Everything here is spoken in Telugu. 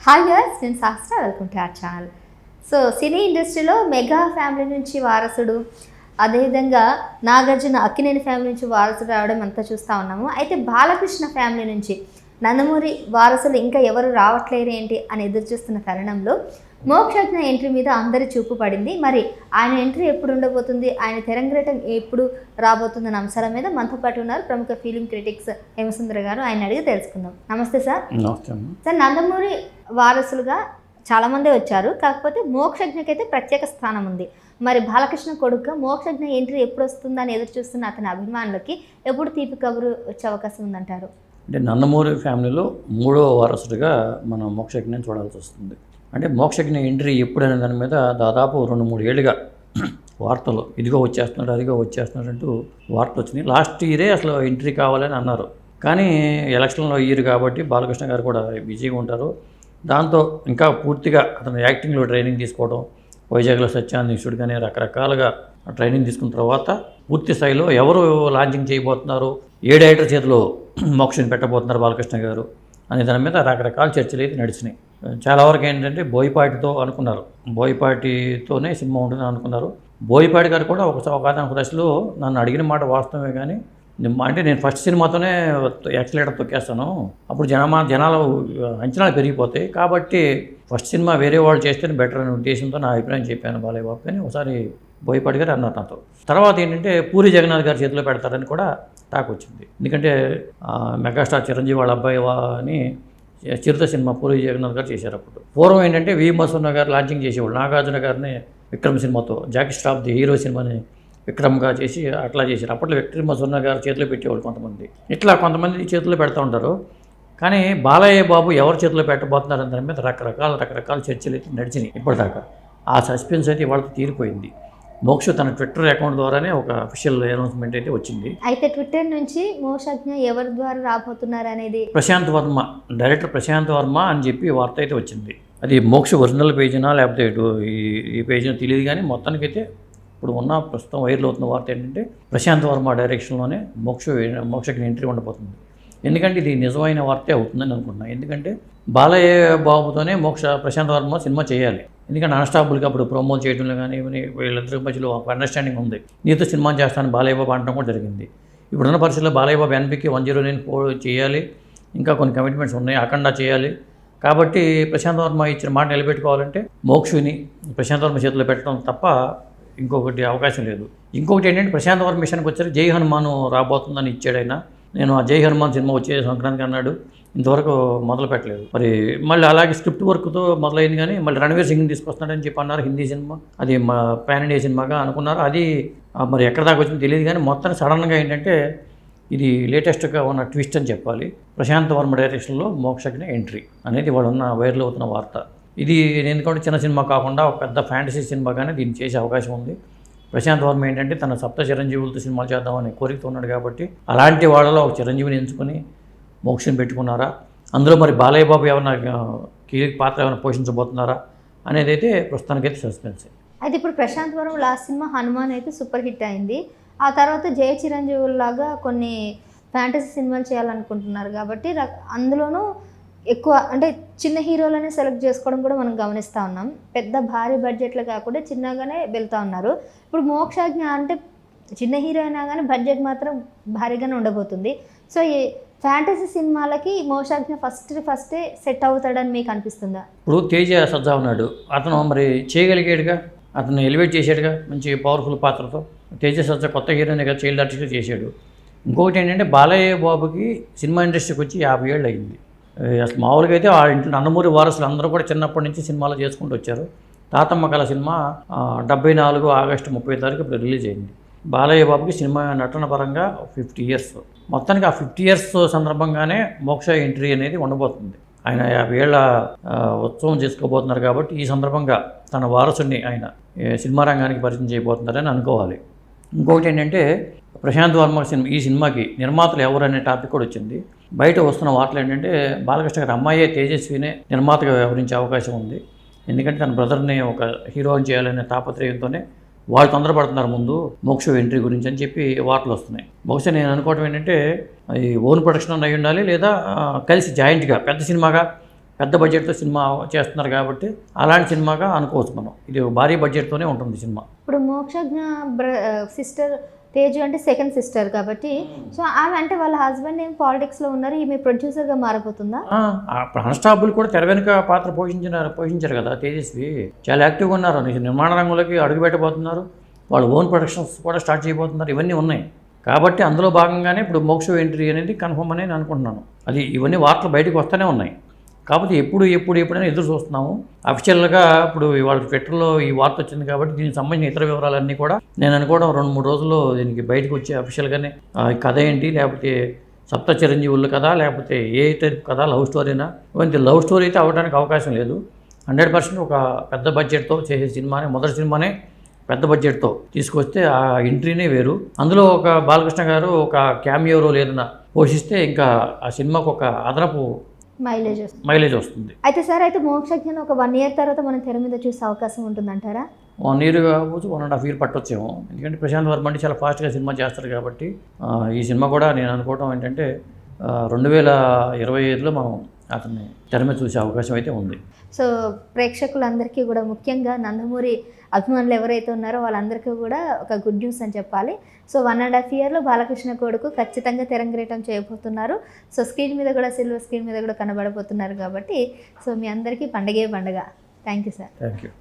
హాయ్ గర్ల్స్, నేను Shastra. Welcome to our channel. So cine ఇండస్ట్రీలో మెగా ఫ్యామిలీ నుంచి వారసుడు, అదేవిధంగా నాగార్జున అక్కినేని ఫ్యామిలీ నుంచి వారసుడు రావడం అంతా చూస్తూ ఉన్నాము. అయితే బాలకృష్ణ ఫ్యామిలీ నుంచి నందమూరి వారసులు ఇంకా ఎవరు రావట్లేరు ఏంటి అని ఎదురు చూస్తున్న తరుణంలో మోక్షజ్ఞ ఎంట్రీ మీద అందరి చూపు పడింది. మరి ఆయన ఎంట్రీ ఎప్పుడు ఉండబోతుంది, ఆయన తెరంగేటం ఎప్పుడు రాబోతుందన్న అంశాల మీద మనతో పాటు ఉన్నారు ప్రముఖ ఫిలిం క్రిటిక్స్ హేమసుందర్ గారు. ఆయన అడిగి తెలుసుకుందాం. నమస్తే సార్. సార్, నందమూరి వారసులుగా చాలామంది వచ్చారు, కాకపోతే మోక్షజ్ఞకైతే ప్రత్యేక స్థానం ఉంది. మరి బాలకృష్ణ కొడుకుగా మోక్షజ్ఞ ఎంట్రీ ఎప్పుడు వస్తుందని ఎదురు చూస్తున్న అతని అభిమానులకి ఎప్పుడు తీపి కబురు వచ్చే అవకాశం ఉందంటారు? అంటే నందమూరి ఫ్యామిలీలో మూడవ వారసుడిగా మనం మోక్షజ్ఞని చూడాల్సి వస్తుంది. అంటే మోక్షజ్ఞ ఎంట్రీ ఎప్పుడు అనే దాని మీద దాదాపు 2-3 ఏళ్ళుగా వార్తలు ఇదిగో వచ్చేస్తున్నాడు, అదిగో వచ్చేస్తున్నాడు అంటూ వార్తలు వచ్చినాయి. లాస్ట్ ఇయరే అసలు ఎంట్రీ కావాలని అన్నారు, కానీ ఎలక్షన్లో ఇయర్ కాబట్టి బాలకృష్ణ గారు కూడా బిజీగా ఉంటారు. దాంతో ఇంకా పూర్తిగా అతను యాక్టింగ్లో ట్రైనింగ్ తీసుకోవడం, వైజాగ్లో సత్యాన్వేషుడు కానీ రకరకాలుగా ట్రైనింగ్ తీసుకున్న తర్వాత పూర్తి స్థాయిలో ఎవరు లాంచింగ్ చేయబోతున్నారు, ఏ డైరెక్టర్ చేతిలో మోక్షని పెట్టబోతున్నారు బాలకృష్ణ గారు అనే దాని మీద రకరకాల చర్చలు అయితే నడిచినాయి. చాలా వరకు ఏంటంటే బోయపాటితో అనుకున్నారు, బోయపాటితోనే సినిమా ఉంటుందని అనుకున్నారు. బోయపాటి గారు కూడా ఒక దశలో నన్ను అడిగిన మాట వాస్తవమే, కానీ అంటే నేను ఫస్ట్ సినిమాతోనే యాక్సిలేటర్ తొక్కేస్తాను, అప్పుడు జనాలు అంచనాలు పెరిగిపోతాయి, కాబట్టి ఫస్ట్ సినిమా వేరే వాళ్ళు చేస్తేనే బెటర్ అనే ఉద్దేశంతో నా అభిప్రాయం చెప్పాను బాలయ్య బాబు. కానీ ఒకసారి బోయపాటి గారు అన్నారు నాతో. తర్వాత ఏంటంటే పూరి జగన్నాథ్ గారి చేతిలో పెడతారని కూడా టాక్ వచ్చింది. ఎందుకంటే మెగాస్టార్ చిరంజీవి వాళ్ళ అబ్బాయి అని చిరుత సినిమా పూరి జగన్నాథ్ గారు చేశారు. అప్పుడు పూర్వం ఏంటంటే వి మసూన్న గారు లాంచింగ్ చేసేవాళ్ళు, నాగార్జున గారిని విక్రమ్ సినిమాతో జాకీ ష్రాఫ్ ది హీరో సినిమాని విక్రమ్గా చేసి అట్లా చేశారు. అప్పట్లో విక్రమ్ మసూన్న గారు చేతిలో పెట్టేవాళ్ళు కొంతమంది, ఇట్లా కొంతమంది చేతిలో పెడతా ఉంటారు. కానీ బాలయ్య బాబు ఎవరి చేతిలో పెట్టబోతున్నారని దాని మీద రకరకాల చర్చలు అయితే నడిచినాయి ఇప్పటిదాకా. ఆ సస్పెన్స్ అయితే ఇవాళ తీరిపోయింది. మోక్ష తన ట్విట్టర్ అకౌంట్ ద్వారానే ఒక అఫీషియల్ అనౌన్స్మెంట్ అయితే వచ్చింది. అయితే ట్విట్టర్ నుంచి మోక్షజ్ఞ ఎవరి ద్వారా రాబోతున్నారు అనేది ప్రశాంత్ వర్మ, డైరెక్టర్ ప్రశాంత్ వర్మ అని చెప్పి వార్త అయితే వచ్చింది. అది మోక్ష ఒరిజినల్ పేజీనా లేకపోతే ఈ పేజీనా తెలియదు, కానీ మొత్తానికైతే ఇప్పుడు ప్రస్తుతం వైరల్ అవుతున్న వార్త ఏంటంటే ప్రశాంత్ వర్మ డైరెక్షన్లోనే మోక్షకి ఎంట్రీ ఉండబోతుంది. ఎందుకంటే ఇది నిజమైన వార్తే అవుతుందని అనుకుంటున్నాను. ఎందుకంటే బాలయ్య బాబుతోనే ప్రశాంత్ వర్మ సినిమా చేయాలి. ఎందుకంటే అన్స్టాపుల్గా అప్పుడు ప్రోమోలు చేయడంలో కానీ వీళ్ళిద్దరి మధ్యలో ఒక అండర్స్టాండింగ్ ఉంది. నీతో సినిమా చేస్తాను బాలయ్య బాబు అనడం కూడా జరిగింది. ఇప్పుడున్న పరిస్థితుల్లో బాలయ్య బాబు ఎన్పికి 1094 చేయాలి, ఇంకా కొన్ని కమిట్మెంట్స్ ఉన్నాయి, అఖండ చేయాలి. కాబట్టి ప్రశాంత్ వర్మ ఇచ్చిన మాట నిలబెట్టుకోవాలంటే మోక్షని ప్రశాంత్ వర్మ చేతిలో పెట్టడం తప్ప ఇంకొకటి అవకాశం లేదు. ఇంకొకటి ఏంటంటే ప్రశాంత్ వర్మ మిషన్కి వచ్చారు, జై హనుమాన్ రాబోతుందని ఇచ్చాడు ఆయన. నేను ఆ జై హనుమాన్ సినిమా వచ్చే సంక్రాంతికి అన్నాడు, ఇంతవరకు మొదలు పెట్టలేదు. మరి మళ్ళీ అలాగే స్క్రిప్ట్ వర్క్తో మొదలైంది, కానీ మళ్ళీ రణవీర్ సింగ్ తీసుకొస్తున్నాడని చెప్పి అన్నారు. హిందీ సినిమా అది పాన్ ఇండియా సినిమాగా అనుకున్నారు. అది మరి ఎక్కడ దాకా వచ్చిందో తెలియదు, కానీ మొత్తాన్ని సడన్గా ఏంటంటే ఇది లేటెస్ట్గా ఉన్న ట్విస్ట్ అని చెప్పాలి. ప్రశాంత్ వర్మ డైరెక్షన్లో మోక్షజ్ఞ ఎంట్రీ అనేది వాళ్ళు ఉన్న వైరల్ అవుతున్న వార్త. ఇది ఎందుకంటే చిన్న సినిమా కాకుండా ఒక పెద్ద ఫ్యాంటసీ సినిమాగానే దీన్ని చేసే అవకాశం ఉంది. ప్రశాంత్ వర్మ ఏంటంటే తన సప్త చిరంజీవులతో సినిమాలు చేద్దామని కోరికతో ఉన్నాడు, కాబట్టి అలాంటి వాళ్ళలో ఒక చిరంజీవిని ఎంచుకొని మోక్షని పెట్టుకున్నారా, అందులో మరి బాలయ్య బాబు ఏమైనా కీలక పాత్ర ఏమైనా పోషించబోతున్నారా అనేది అయితే ప్రస్తుతానికైతే సస్పెన్స్. అయితే ఇప్పుడు ప్రశాంత్ వర్మ లాస్ట్ సినిమా హనుమాన్ అయితే సూపర్ హిట్ అయింది. ఆ తర్వాత జయ చిరంజీవులాగా కొన్ని ఫ్యాంటసీ సినిమాలు చేయాలనుకుంటున్నారు, కాబట్టి అందులోనూ ఎక్కువ అంటే చిన్న హీరోలనే సెలెక్ట్ చేసుకోవడం కూడా మనం గమనిస్తూ ఉన్నాం. పెద్ద భారీ బడ్జెట్లు కాకుండా చిన్నగానే వెళ్తూ ఉన్నారు. ఇప్పుడు మోక్షజ్ఞ అంటే చిన్న హీరో అయినా కానీ బడ్జెట్ మాత్రం భారీగానే ఉండబోతుంది. సో ఈ ఫ్యాంటసీ సినిమాలకి మోక్షజ్ఞ ఫస్టే సెట్ అవుతాడని మీకు అనిపిస్తుందా? ఇప్పుడు తేజ సజ్జా ఉన్నాడు, అతను మరి చేయగలిగాడుగా, అతను ఎలివేట్ చేశాడుగా మంచి పవర్ఫుల్ పాత్రతో. తేజ సజ్జా కొత్త హీరోనే కదా, చైల్డ్ ఆర్టిస్ట్గా చేశాడు. ఇంకొకటి ఏంటంటే బాలయ్య బాబుకి సినిమా ఇండస్ట్రీకి వచ్చి 50 ఏళ్ళు అయింది. అసలు మామూలుగా అయితే ఆ ఇంట్లో నందమూరి వారసులు అందరూ కూడా చిన్నప్పటి నుంచి సినిమాలు చేసుకుంటూ వచ్చారు. తాతమ్మ కళ సినిమా 74 ఆగస్టు 30 ఇప్పుడు రిలీజ్ అయింది. బాలయ్య బాబుకి సినిమా నటన పరంగా 50 ఇయర్స్. మొత్తానికి ఆ 50 ఇయర్స్ సందర్భంగానే మోక్ష ఎంట్రీ అనేది ఉండబోతుంది. ఆయన 50 ఏళ్ళ ఉత్సవం చేసుకోబోతున్నారు, కాబట్టి ఈ సందర్భంగా తన వారసుని ఆయన సినిమా రంగానికి పరిచయం చేయబోతున్నారని అనుకోవాలి. ఇంకొకటి ఏంటంటే ప్రశాంత్ వర్మ ఈ సినిమాకి నిర్మాతలు ఎవరు అనే టాపిక్ కూడా వచ్చింది. బయట వస్తున్న వార్తలు ఏంటంటే బాలకృష్ణ గారి అమ్మాయే తేజస్వినే నిర్మాతగా వ్యవహరించే అవకాశం ఉంది. ఎందుకంటే తన బ్రదర్ని ఒక హీరోని చేయాలనే తాపత్రయంతోనే వాళ్ళు తొందరపడుతున్నారు ముందు మోక్ష ఎంట్రీ గురించి అని చెప్పి వార్తలు వస్తున్నాయి. బహుశా నేను అనుకోవడం ఏంటంటే ఈ ఓన్ ప్రొడక్షన్ అయి ఉండాలి, లేదా కలిసి జాయింట్గా పెద్ద సినిమాగా పెద్ద బడ్జెట్తో సినిమా చేస్తున్నారు కాబట్టి అలాంటి సినిమాగా అనుకోవచ్చు మనం. ఇది భారీ బడ్జెట్తోనే ఉంటుంది సినిమా. ఇప్పుడు మోక్షజ్ఞ సిస్టర్ తేజు అంటే సెకండ్ సిస్టర్ కాబట్టి సో ఆమె అంటే వాళ్ళ హస్బెండ్ ఏం పాలిటిక్స్లో ఉన్నారు, ఈమె ప్రొడ్యూసర్గా మారిపోతుందా? కానిస్టాబుల్ కూడా తెర వెనుక పాత్ర పోషించారు కదా తేజస్వి. చాలా యాక్టివ్గా ఉన్నారు. నిర్మాణ రంగంలోకి అడుగు పెట్టబోతున్నారు. వాళ్ళు ఓన్ ప్రొడక్షన్స్ కూడా స్టార్ట్ చేయబోతున్నారు. ఇవన్నీ ఉన్నాయి కాబట్టి అందులో భాగంగానే ఇప్పుడు మోక్ష ఎంట్రీ అనేది కన్ఫర్మ్ అని నేను అనుకుంటున్నాను. అది ఇవన్నీ వార్తలు బయటకు వస్తూనే ఉన్నాయి కాబట్టి ఎప్పుడైనా ఎదురు చూస్తున్నాము. అఫీషియల్గా ఇప్పుడు ఇవాళ ట్విట్టర్లో ఈ వార్త వచ్చింది కాబట్టి దీనికి సంబంధించిన ఇతర వివరాలన్నీ కూడా నేను అనుకోవడం 2-3 రోజుల్లో దీనికి బయటకు వచ్చే అఫీషియల్గానే కథ ఏంటి, లేకపోతే సప్త చిరంజీవుల కథ, లేకపోతే ఏ టైప్ కథ, లవ్ స్టోరీనా. ఇవన్నీ లవ్ స్టోరీ అయితే అవ్వడానికి అవకాశం లేదు. 100% ఒక పెద్ద బడ్జెట్తో చేసే సినిమానే, మొదటి సినిమానే పెద్ద బడ్జెట్తో తీసుకొస్తే ఆ ఎంట్రీనే వేరు. అందులో ఒక బాలకృష్ణ గారు ఒక క్యామియో రోల్ ఏదైనా పోషిస్తే ఇంకా ఆ సినిమాకు ఒక అదనపు మైలేజ్ వస్తుంది. అయితే సార్ అయితే మోక్షజ్ఞను ఒక 1 year తర్వాత మనం తెర మీద చూసే అవకాశం ఉంటుందంటారా? 1 year కావచ్చు, 1.5 years పట్టొచ్చేమో. ఎందుకంటే ప్రశాంత్ వర్మ అంటే చాలా ఫాస్ట్గా సినిమా చేస్తారు కాబట్టి ఈ సినిమా కూడా నేను అనుకోవడం ఏంటంటే 2025లో మనం అతన్ని తెర మీద చూసే అవకాశం అయితే ఉంది. సో ప్రేక్షకులందరికీ కూడా ముఖ్యంగా నందమూరి అభిమానులు ఎవరైతే ఉన్నారో వాళ్ళందరికీ కూడా ఒక గుడ్ న్యూస్ అని చెప్పాలి. సో 1.5 yearలో బాలకృష్ణ కొడుకు ఖచ్చితంగా తెరంగేటం చేయబోతున్నారు. సో స్క్రీన్ మీద కూడా, సిల్వర్ స్క్రీన్ మీద కూడా కనబడబోతున్నారు కాబట్టి సో మీ అందరికీ పండగే పండగ. Thank you sir. Thank you.